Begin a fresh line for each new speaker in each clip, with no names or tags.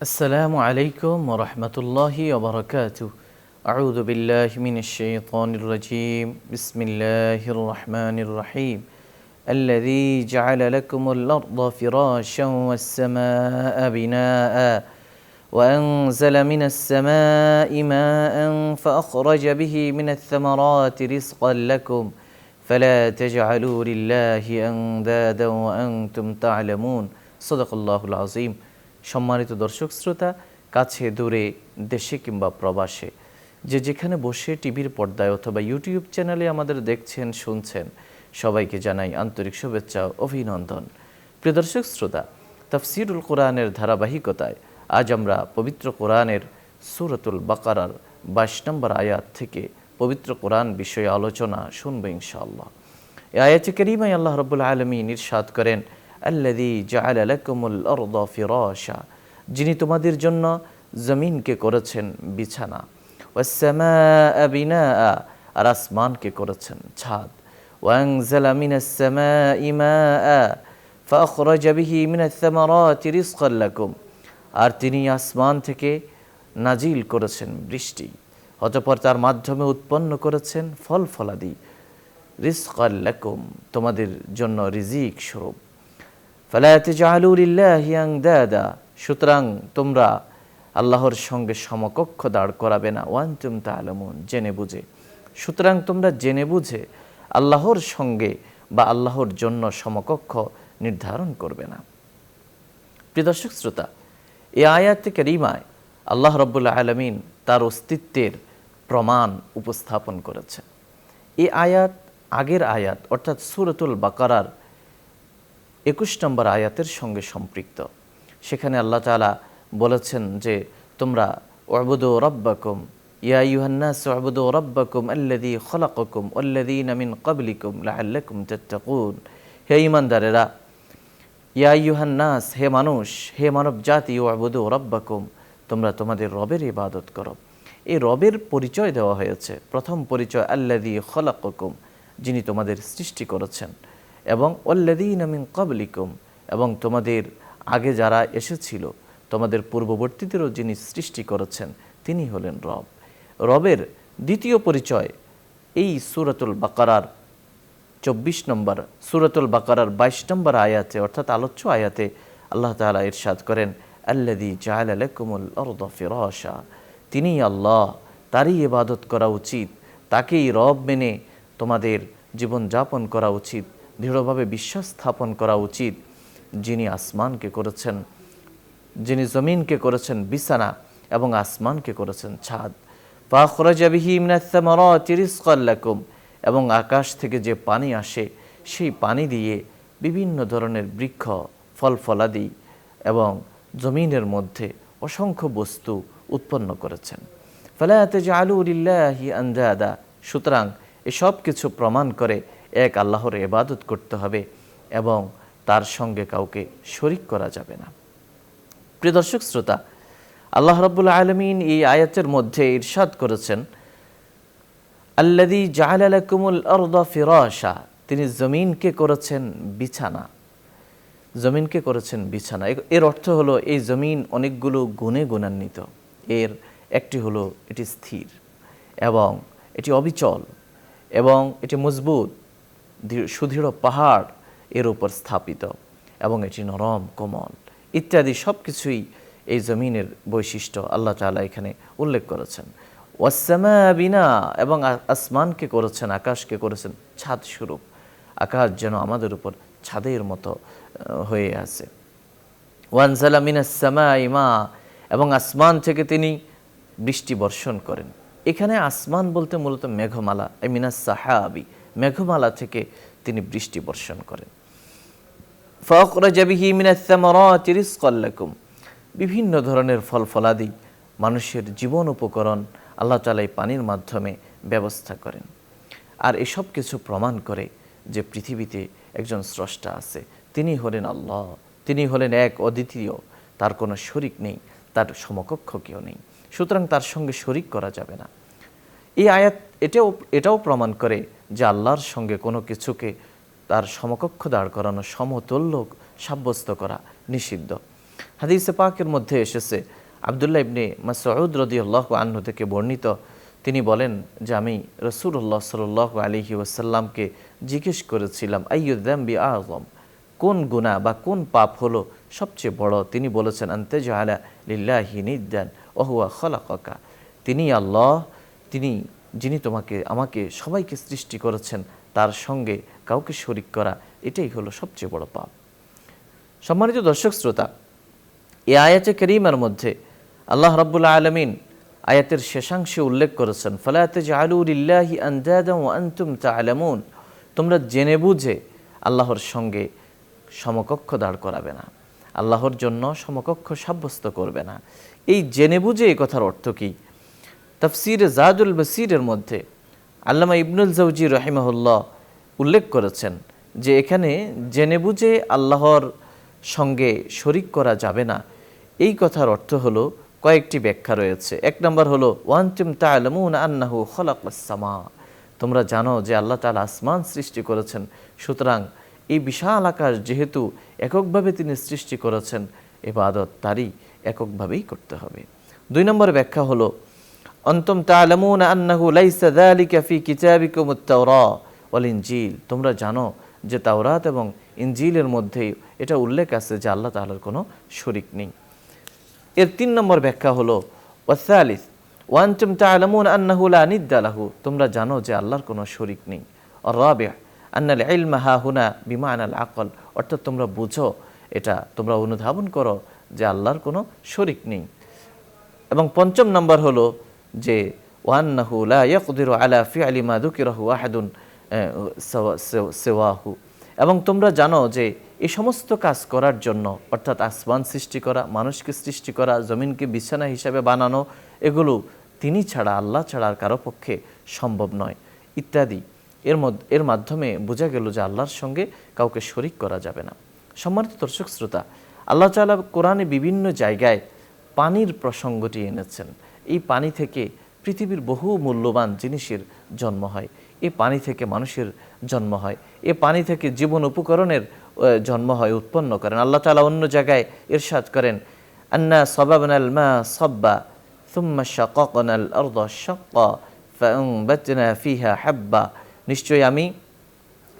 السلام عليكم ورحمة الله وبركاته. أعوذ بالله من الشيطان الرجيم. بسم الله الرحمن الرحيم. الذي جعل لكم الأرض فراشا والسماء بناء وأنزل من السماء ماء فأخرج به من الثمرات رزقا لكم فلا تجعلوا لله أندادا وأنتم تعلمون. صدق الله العظيم. সম্মানিত দর্শক শ্রোতা, কাছে দূরে, দেশে কিংবা প্রবাসে, যে যেখানে বসে টিভির পর্দায় অথবা ইউটিউব চ্যানেলে আমাদের দেখছেন, শুনছেন, সবাইকে জানাই আন্তরিক শুভেচ্ছা ও অভিনন্দন। প্রিয় দর্শক শ্রোতা, তাফসীরুল কোরআনের ধারাবাহিকতায় আজ আমরা পবিত্র কোরআনের সূরাতুল বাকারার 22 নম্বর আয়াত থেকে পবিত্র কোরআন বিষয়ে আলোচনা শুনব ইনশাআল্লাহ। এই আয়াতে কারীমায় আল্লাহ রাব্বুল আলামিন ইরশাদ করেন, আল্লাযী জাআলা লাকুমুল আরদা ফিরাশা, যিনি তোমাদের জন্য জমিনকে করেছেন বিছানা, ওয়াস সামাআ বিনাআ, আর আসমানকে করেছেন ছাদ, ওয়া আনজালা মিনাস সামাই মাআ ফাখরাজা বিহি মিনাস সামারাতি রিজকান লাকুম, আর তিনি আসমান থেকে নাজিল করেছেন বৃষ্টি, অতঃপর তার মাধ্যমে উৎপন্ন করেছেন ফল ফলাদি, রিজকান লাকুম, তোমাদের জন্য রিজিক স্বরূপ। ফালা তাজআলু লিল্লাহি আনদাদা, সুতরাং তোমরা আল্লাহর সঙ্গে সমকক্ষ দাঁড় করাবে না, ওয়া আনতুম তা'লামুন, জেনে বুঝে। সুতরাং তোমরা জেনে বুঝে আল্লাহর সঙ্গে বা আল্লাহর জন্য সমকক্ষ নির্ধারণ করবে না। প্রিয় দর্শক শ্রোতা, এই আয়াতে কারীমায় আল্লাহ রাব্বুল আলামিন তার অস্তিত্বের প্রমাণ উপস্থাপন করেছেন। এই আয়াত আগের আয়াত অর্থাৎ সূরাতুল বাকারার 21 নম্বর আয়াতের সঙ্গে সম্পৃক্ত। সেখানে আল্লাহ তাআলা বলেছেন যে তোমরা উ'বুদু রাব্বাকুম ইয়া আইয়ুহান নাস উ'বুদু রাব্বাকুম আল্লাযী খালাকাকুম ওয়াল্লাযীনা মিন ক্বাবলিকুম লাআল্লাকুম তাত্তাকুন। হে ঈমানদারেরা, ইয়া আইয়ুহান নাস, হে মানুষ, হে মানব জাতি, উ'বুদু রাব্বাকুম, তোমরা তোমাদের রবের ইবাদত করো। এই রবের পরিচয় দেওয়া হয়েছে। প্রথম পরিচয় আল্লাযী খালাকাকুম, যিনি তোমাদের সৃষ্টি করেছেন, এবং ওয়াল্লাযীনা মিন ক্বাবলিকুম, এবং তোমাদের আগে যারা এসেছিল, তোমাদের পূর্ববর্তীদেরও যিনি সৃষ্টি করেছেন, তিনি হলেন রব। রবের দ্বিতীয় পরিচয় এই সূরাতুল বাকারার 24 নম্বর, সূরাতুল বাকারার 22 নম্বর আয়াতে অর্থাৎ আলোচ্য আয়াতে আল্লাহ তাআলা ইরশাদ করেন, আল্লাযী জাআলা লাকুমুল আরদা ফিরাশা, তিনি আল্লাহ, তারই ইবাদত করা উচিত, তাকেই রব মেনে তোমাদের জীবন যাপন করা উচিত, দৃঢ়ভাবে বিশ্বাস স্থাপন করা উচিত, যিনি আসমানকে করেছেন, যিনি জমিনকে করেছেন বিছানা এবং আসমানকে করেছেন ছাদ, ফাখরাজা বিহি মিনাস সামারাতি রিজকান লাকুম, এবং আকাশ থেকে যে পানি আসে সেই পানি দিয়ে বিভিন্ন ধরনের বৃক্ষ, ফল ফলাদি এবং জমিনের মধ্যে অসংখ্য বস্তু উৎপন্ন করেছেন। ফালা তাজআলু লিল্লাহি আনদাদা, সুতরাং এসব কিছু প্রমাণ করে এক আল্লাহর ইবাদত করতে হবে এবং তার সঙ্গে কাউকে শরীক করা যাবে না। প্রিয় দর্শক শ্রোতা, আল্লাহ রাব্বুল আলামিন এই আয়াতের মধ্যে ইরশাদ করেছেন, আল্লাযী জাআলা লাকুমুল আরদা ফিরাশা, তিনি জমিনকে করেছেন বিছানা, জমিনকে করেছেন বিছানা। এর অর্থ হলো এই জমিন অনেকগুলো গুণে গুণান্বিত। এর একটি হলো এটি স্থির এবং এটি অবিচল এবং এটি মজবুত, সুদৃঢ় পাহাড় এর উপর স্থাপিত, এবং এটি নরম কোমল ইত্যাদি সব কিছুই এই জমিনের বৈশিষ্ট্য আল্লাহ তাআলা এখানে উল্লেখ করেছেন। ওয়াস সামাআ বিনা, এবং আসমানকে করেছেন, আকাশকে করেছেন ছাদ স্বরূপ। আকাশ যেন আমাদের উপর ছাদের মতো হয়ে আছে। ওয়ানজালা মিনাস সামাই মা, এবং আসমান থেকে তিনি বৃষ্টি বর্ষণ করেন। এখানে আসমান বলতে মূলত মেঘমালা, মিনাস সাহাবি, মেঘমালা থেকে তিনি বৃষ্টি বর্ষণ করেন। ফাখরাজা বিহি মিনাস সামারাতি রিজকান লাকুম, বিভিন্ন ধরনের ফল ফলাদি, মানুষের জীবন উপকরণ আল্লাহ তাআলা এই পানির মাধ্যমে ব্যবস্থা করেন। আর এসব কিছু প্রমাণ করে যে পৃথিবীতে একজন স্রষ্টা আছে, তিনি হলেন আল্লাহ, তিনি হলেন এক অদ্বিতীয়, তার কোনো শরীক নেই, তার সমকক্ষ কেউ নেই, সুতরাং তার সঙ্গে শরীক করা যাবে না। এই আয়াত এটাও প্রমাণ করে যে আল্লাহর সঙ্গে কোনো কিছুকে তার সমকক্ষ দাঁড় করানো, সমতুল্য সাব্যস্ত করা নিষিদ্ধ। হাদিসে পাকের মধ্যে এসেছে, আব্দুল্লাহ ইবনে মাসউদ রাদিয়াল্লাহু আনহু থেকে বর্ণিত, তিনি বলেন যে আমি রাসূলুল্লাহ সাল্লাল্লাহু আলাইহি ওয়াসাল্লামকে জিজ্ঞেস করেছিলাম, আইয়ু যামবি আযম, কোন গুনাহ বা কোন পাপ হলো সবচেয়ে বড়? তিনি বলেছেন, আন তাজআলা লিল্লাহি নিদ্দান ওয়া হুয়া খালাকাকা, তিনি আল্লাহ, তিনি যিনি আমাকে সবাইকে সৃষ্টি করেছেন, তার সঙ্গে কাউকে শরীক করা, এটাই হলো সবচেয়ে বড় পাপ। সম্মানিত দর্শক শ্রোতা, এই আয়াতে কারীমার মধ্যে আল্লাহ রাব্বুল আলামিন আয়াতের শেষাংশে উল্লেখ করেছেন, ফালা তাজআলু লিল্লাহি আনদাদান ওয়া আনতুম তা'লামুন, তোমরা জেনে বুঝে আল্লাহর সঙ্গে সমকক্ষ দাঁড় করাবে না, আল্লাহর জন্য সমকক্ষ সাব্যস্ত করবে না। এই জেনে বুঝে এই কথার অর্থ কী? তাফসিরে জাদুল বাসিরের মধ্যে আল্লামা ইবনুল জাওজি রাহিমাহুল্লাহ উল্লেখ করেছেন যে এখানে জেনে বুঝে আল্লাহর সঙ্গে শরিক করা যাবে না, এই কথার অর্থ হলো কয়েকটি ব্যাখ্যা রয়েছে। এক নম্বর হলো, ওয়ান্তুম তা'লামুন আন্নাহু খালাকাস সামা, তোমরা জানো যে আল্লাহ তাআলা আসমান সৃষ্টি করেছেন, সুতরাং এই বিশাল আকাশ যেহেতু এককভাবে তিনি সৃষ্টি করেছেন, ইবাদত তারই এককভাবেই করতে হবে। দুই নম্বর ব্যাখ্যা হলো, আনতুম তা'লামুন আন্নাহু লাইসা যালিকা ফি কিতাবিকুমুত তাওরাত ওয়াল ইনজিল, তোমরা জানো যে তাওরাত এবং ইনজিলের মধ্যে এটা উল্লেখ আছে যে আল্লাহ তাআলার কোনো শরীক নেই। এর তিন নম্বর ব্যাখ্যা হলো, ওয়াসালিস ওয়ান্তুম তা'লামুন আন্নাহু লা নিদ্দা লাহু, তোমরা জানো যে আল্লাহর কোনো শরীক নেই। আর রাবি' আন্নাল ইলমা হা হুনা বিমানাল আকল, অর্থাৎ তোমরা বুঝো, এটা তোমরা অনুধাবন করো যে আল্লাহর কোনো শরীক নেই। এবং পঞ্চম নম্বর হলো যে ওয়ান্নাহু লা ইয়াকদিরু আলা ফি'লি মা যুকিরাহু আহাদুন সিওয়াহু, এবং তোমরা জানো যে এই সমস্ত কাজ করার জন্য, অর্থাৎ আসমান সৃষ্টি করা, মানুষকে সৃষ্টি করা, জমিনকে বিছানা হিসাবে বানানো, এগুলো তিনি ছাড়া, আল্লাহ ছাড়া আর কারো পক্ষে সম্ভব নয় ইত্যাদি। এর মাধ্যমে বোঝা গেল যে আল্লাহর সঙ্গে কাউকে শরীক করা যাবে না। সম্মানিত দর্শক শ্রোতা, আল্লাহ তাআলা কোরআনে বিভিন্ন জায়গায় পানির প্রসঙ্গটি এনেছেন। এই পানি থেকে পৃথিবীর বহু মূল্যবান জিনিসের জন্ম হয়, এই পানি থেকে মানুষের জন্ম হয়, এই পানি থেকে জীবন উপকরণের জন্ম হয়, উৎপন্ন করেন। আল্লাহ তাআলা অন্য জায়গায় ইরশাদ করেন, আন্না সাবাবনাল মা সাব্বা সুম্মা শাকাকনাল আরদা শাক্কা ফাআনবাতনা ফিহা হাব্বা, নিশ্চয়ই আমি,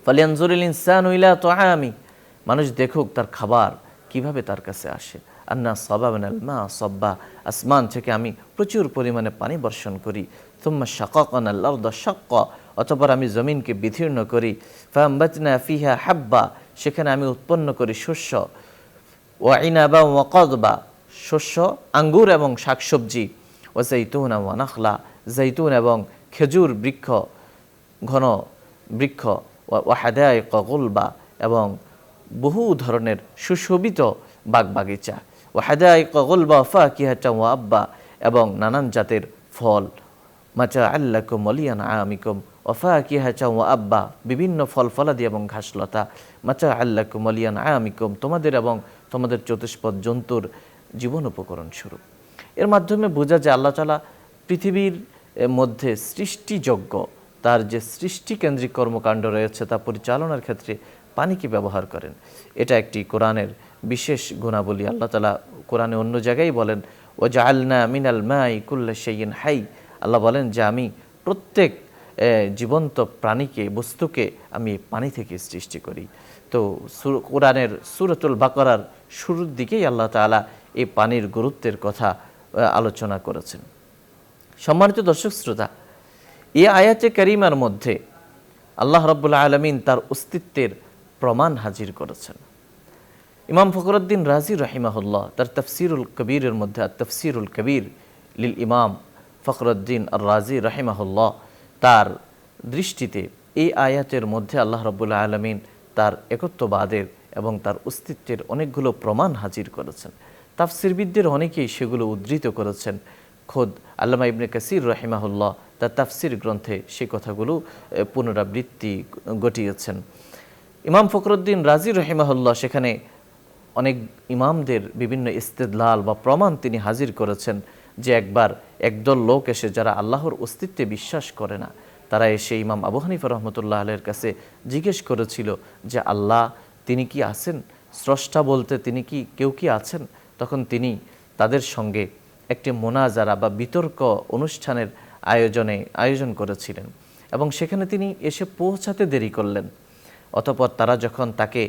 ফালিয়ানজুরিল ইনসানু ইলা তাআমি, মানুষ দেখুক তার খাবার কিভাবে তার কাছে আসে। আন্না সাবাবনাল মা সাব্বা, আসমান থেকে আমি প্রচুর পরিমাণে পানি বর্ষণ করি। সুম্মা শাকাকনাল আরদা শাক্কা, অতঃপর আমি জমিনকে বিদীর্ণ করি। ফাআনবাতনা ফিহা হাব্বা, সেখানে আমি উৎপন্ন করি শস্য। ওয়া ইনাবা ওয়া কাদবা, শস্য, আঙ্গুর এবং শাকসবজি। ওয়া যাইতুনা ওয়া নাখলা, যাইতুন এবং খেজুর বৃক্ষ, ঘন বৃক্ষ। ওয়া হাদাইকা গুলবা, এবং বহু ধরনের সুশোভিত বাগবাগিচা। ওয়া হাদাইকা গুলবা ফাকিহাতান ওয়া আব্বা, এবং নানান জাতের ফল। মাতাআল লাকুম ওয়া লিআনআমিকুম ওয়া ফাকিহাতান ওয়া আব্বা, বিভিন্ন ফল ফলাদি এবং ঘাসলতা। মাতাআল লাকুম ওয়া লিআনআমিকুম, তোমাদের এবং তোমাদের চতুষ্পদ জন্তুর জীবন উপকরণ স্বরূপ। এর মাধ্যমে বোঝা যায় আল্লাহ তাআলা পৃথিবীর মধ্যে সৃষ্টিযোগ্য, তার যে সৃষ্টিকেন্দ্রিক কর্মকাণ্ড রয়েছে তা পরিচালনার ক্ষেত্রে পানিকে ব্যবহার করেন। এটা একটি কোরআনের বিশেষ গুণাবলী। আল্লাহ তাআলা কোরআনে অন্য জায়গায় বলেন, ওয়াজআলনা মিনাল মাই কুল্লা শাইইন হাই, আল্লাহ বলেন যে আমি প্রত্যেক জীবন্ত প্রাণীকে, বস্তুকে আমি পানি থেকে সৃষ্টি করি। তো কোরআনের সূরাতুল বাকারার শুরুর দিকেই আল্লাহ তাআলা এই পানির গুরুত্বের কথা আলোচনা করেছেন। সম্মানিত দর্শক শ্রোতা, এই আয়াতে কারিমার মধ্যে আল্লাহ রাব্বুল আলামিন তার অস্তিত্বের প্রমাণ হাজির করেছেন। ইমাম ফখরুদ্দীন রাজি রাহিমাহুল্লাহ তার তাফসিরুল কবিরের মধ্যে, তাফসিরুল কবির লিল ইমাম ফখরুদ্দীন আর রাজি রাহিমাহুল্লাহ, তার দৃষ্টিতে এই আয়াতের মধ্যে আল্লাহ রাব্বুল আলামিন তার একত্ববাদের এবং তার অস্তিত্বের অনেকগুলো প্রমাণ হাজির করেছেন। তাফসিরবিদদের অনেকেই সেগুলো উদ্ধৃত করেছেন। খোদ আল্লামা ইবনে কাসির রাহিমাহুল্লাহ তার তাফসির গ্রন্থে সেই কথাগুলো পুনরাবৃত্তি ঘটিয়েছেন। ইমাম ফখরুদ্দীন রাজি রাহিমাহুল্লাহ সেখানে অনেক ইমামদের বিভিন্ন ইস্তেদলাল বা প্রমাণ তিনি হাজির করেছেন যে একবার একদল লোক এসে, যারা আল্লাহর অস্তিত্বে বিশ্বাস করে না, তারা এসে ইমাম আবু হানিফা রহমতুল্লাহ আলাইহির কাছে জিজ্ঞেস করেছিল যে আল্লাহ তিনি কি আছেন, স্রষ্টা বলতে তিনি কি কেউ কি আছেন? তখন তিনি তাদের সঙ্গে একটি মোনাজারা বা বিতর্ক অনুষ্ঠানের আয়োজন করেছিলেন এবং সেখানে তিনি এসে পৌঁছাতে দেরি করলেন। অতঃপর তারা যখন তাকে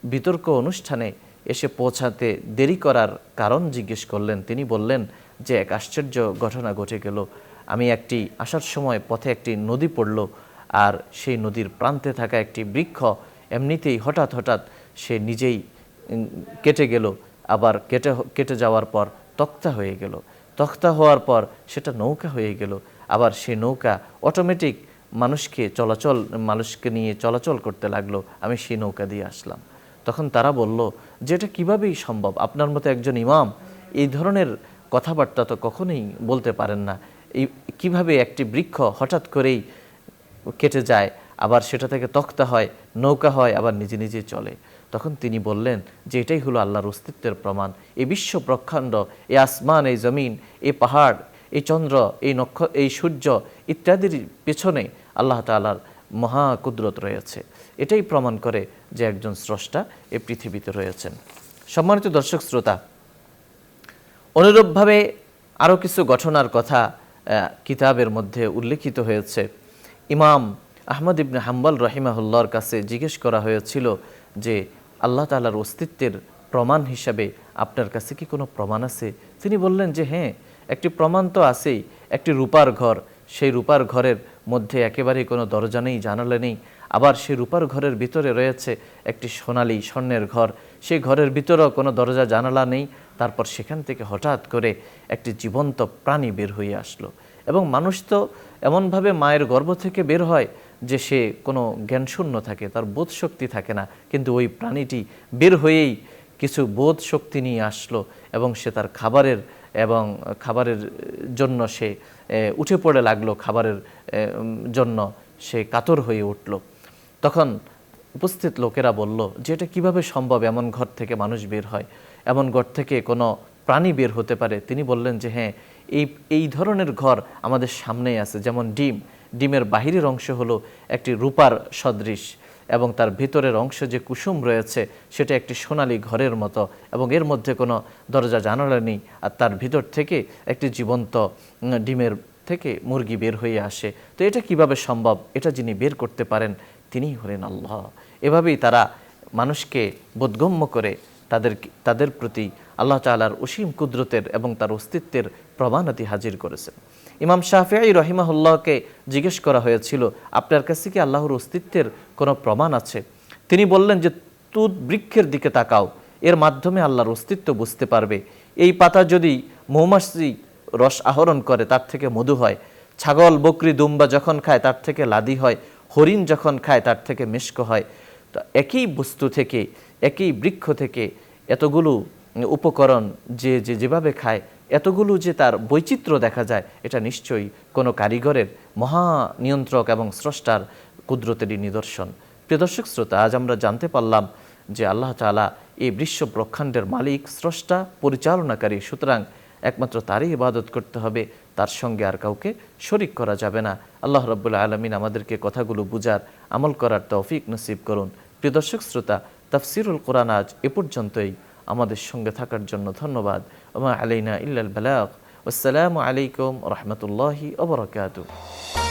বিতর্ক অনুষ্ঠানে এসে পৌঁছাতে দেরি করার কারণ জিজ্ঞেস করলেন, তিনি বললেন যে এক আশ্চর্য ঘটনা ঘটে গেল। আমি আসার সময় পথে একটি নদী পড়ল, আর সেই নদীর প্রান্তে থাকা একটি বৃক্ষ এমনিতেই হঠাৎ সে নিজেই কেটে গেল, আবার কেটে যাওয়ার পর তক্তা হয়ে গেল, তক্তা হওয়ার পর সেটা নৌকা হয়ে গেল, আবার সেই নৌকা অটোমেটিক মানুষকে নিয়ে চলাচল করতে লাগলো। আমি সেই নৌকা দিয়ে আসলাম। তখন তারা বলল যে এটা কীভাবেই সম্ভব, আপনার মতো একজন ইমাম এই ধরনের কথাবার্তা তো কখনোই বলতে পারেন না। কিভাবে একটি বৃক্ষ হঠাৎ করেই কেটে যায়, আবার সেটা থেকে তক্তা হয়, নৌকা হয়, আবার নিজে নিজে চলে। তখন তিনি বললেন যে এটাই হলো আল্লাহর অস্তিত্বের প্রমাণ। এই বিশ্ব ব্রহ্মাণ্ড, এই আসমান, এই জমিন, এই পাহাড়, এই চন্দ্র, এই সূর্য ইত্যাদির পেছনে আল্লাহ তাআলার মহা কুদরত রয়েছে। এটাই প্রমাণ করে যে একজন স্রষ্টা এই পৃথিবীতে রয়েছেন। সম্মানিত দর্শক শ্রোতা, অনুরূপভাবে আরও কিছু ঘটনার কথা কিতাবের মধ্যে উল্লেখিত হয়েছে। ইমাম আহমদ ইবনে হাম্বল রহিমাহুল্লাহর কাছে জিজ্ঞেস করা হয়েছিল যে আল্লাহ তাআলার অস্তিত্বের প্রমাণ হিসাবে আপনার কাছে কি কোনো প্রমাণ আছে? তিনি বললেন যে হ্যাঁ, একটি প্রমাণ তো আছেই। একটি রূপার ঘর, সেই রূপার ঘরের মধ্যে একেবারেই কোনো দরজা নেই, জানালা নেই। আবার সেই রূপার ঘরের ভিতরে রয়েছে একটি স্বর্ণের ঘর, সেই ঘরের ভিতরেও কোনো দরজা জানালা নেই। তারপর সেখান থেকে হঠাৎ করে একটি জীবন্ত প্রাণী বের হয়ে আসলো। এবং মানুষ তো এমনভাবে মায়ের গর্ভ থেকে বের হয় যে সে কোনো জ্ঞানশূন্য থাকে, তার বোধ শক্তি থাকে না, কিন্তু ওই প্রাণীটি বের হয়েই কিছু বোধ শক্তি নিয়ে আসলো এবং সে তার খাবারের জন্য সে উঠে পড়ে লাগলো, খাবারের জন্য সে কাতর হয়ে উঠল। তখন উপস্থিত লোকেরা বলল যে এটা কীভাবে সম্ভব, এমন ঘর থেকে মানুষ বের হয়, এমন ঘর থেকে কোনো প্রাণী বের হতে পারে? তিনি বললেন যে হ্যাঁ, এই ধরনের ঘর আমাদের সামনেই আছে। যেমন ডিমের বাহিরের অংশ হলো একটি রূপার সদৃশ এবং তার ভিতরের অংশ যে কুসুম রয়েছে সেটা একটি সোনালী ঘরের মতো, এবং এর মধ্যে কোনো দরজা জানালা নেই, আর তার ভিতর থেকে একটি জীবন্ত ডিমের থেকে মুরগি বের হয়ে আসে। তো এটা কিভাবে সম্ভব? এটা যিনি বের করতে পারেন তিনিই হলেন আল্লাহ। এভাবেই তারা মানুষকে বোধগম্য করে তাদের প্রতি আল্লাহ তাআলার অসীম কুদরতের এবং তার অস্তিত্বের প্রমাণাদি হাজির করেছেন। ইমাম শাফিঈ রহিমাহুল্লাহকে জিজ্ঞেস করা হয়েছিল, আপনার কাছে কি আল্লাহর অস্তিত্বের কোনো প্রমাণ আছে? তিনি বললেন যে তুত বৃক্ষের দিকে তাকাও, এর মাধ্যমে আল্লাহর অস্তিত্ব বুঝতে পারবে। এই পাতা যদি মৌমাছি রস আহরণ করে তার থেকে মধু হয়, ছাগল, বকরি, দুম্বা যখন খায় তার থেকে লাদি হয়, হরিণ যখন খায় তার থেকে মিষ্ক হয়। তো একই বস্তু থেকে, একই বৃক্ষ থেকে এতগুলো উপকরণ যেভাবে খায়, এতগুলো যে তার বৈচিত্র্য দেখা যায়, এটা নিশ্চয়ই কোনো কারিগরের মহা নিয়ন্ত্রক এবং স্রষ্টার কুদরতেরই নিদর্শন। প্রিয় দর্শক শ্রোতা, আজ আমরা জানতে পারলাম যে আল্লাহ তাআলা এই বিশ্ব ব্রহ্মাণ্ডের মালিক, স্রষ্টা, পরিচালনাকারী। সুতরাং একমাত্র তারই ইবাদত করতে হবে, তার সঙ্গে আর কাউকে শরিক করা যাবে না। আল্লাহ রাব্বুল আলামিন আমাদেরকে কথাগুলো বুঝার, আমল করার তৌফিক নসিব করুন। প্রিয় দর্শক শ্রোতা, তাফসিরুল কোরআন আজ এ পর্যন্তই। আমাদের সঙ্গে থাকার জন্য ধন্যবাদ। ওয়া মা আলাইনা ইল্লাল বালাগ। আসসালামু আলাইকুম ওয়া রাহমাতুল্লাহি ওয়া বারাকাতুহু।